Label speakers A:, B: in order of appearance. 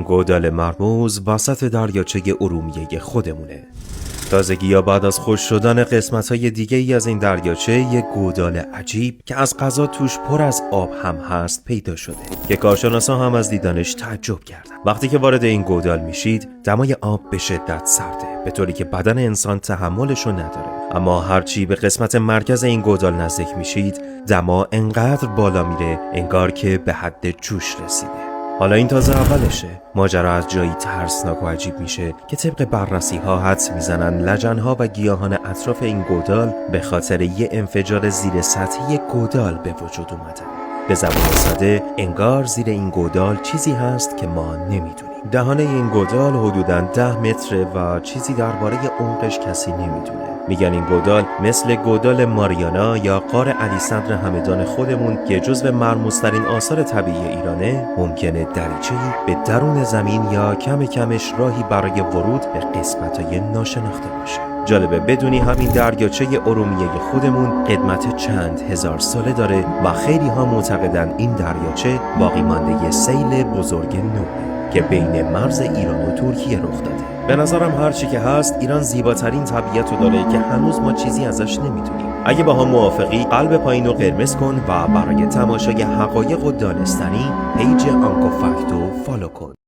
A: این گودال مرموز وسط دریاچه ارومیه خودمونه. تازگی یا بعد از خشک شدن قسمت‌های دیگه ای از این دریاچه یک گودال عجیب که از قضا توش پر از آب هم هست پیدا شده که کارشناسا هم از دیدنش تعجب کردن. وقتی که وارد این گودال میشید دمای آب به شدت سرده، به طوری که بدن انسان تحملشو نداره. اما هرچی به قسمت مرکز این گودال نزدیک میشید دما انقدر بالا میره انگار که به حد جوش رسیده. حالا این تازه اولشه. ماجرا از جایی ترسناک و عجیب میشه که طبق بررسی ها حدس میزنن لجنها و گیاهان اطراف این گودال به خاطر یه انفجار زیر سطحی گودال به وجود اومده. به زبان ساده انگار زیر این گودال چیزی هست که ما نمیدونیم. دهانه این گودال حدوداً 10 متره و چیزی درباره عمقش کسی نمیدونه. میگن این گودال مثل گودال ماریانا یا غار علیصدر همدان خودمون که جزو مرموزترین آثار طبیعی ایرانه، ممکنه دریچه‌ای به درون زمین یا کم کمش راهی برای ورود به قسمت‌های ناشناخته باشه. جالبه بدونی همین دریاچه ارومیه خودمون قدمت چند هزار ساله داره و خیلی ها معتقدن این دریاچه باقی مانده سیل بزرگ نوحه که بین مرز ایران و ترکیه رخ داده. به نظرم هرچی که هست ایران زیباترین طبیعت رو داره که هنوز ما چیزی ازش نمیدونیم. اگه با هم موافقی قلب پایین رو قرمز کن و برای تماشای حقایق و دانستنی پیج آنکو فکت رو فالو کن.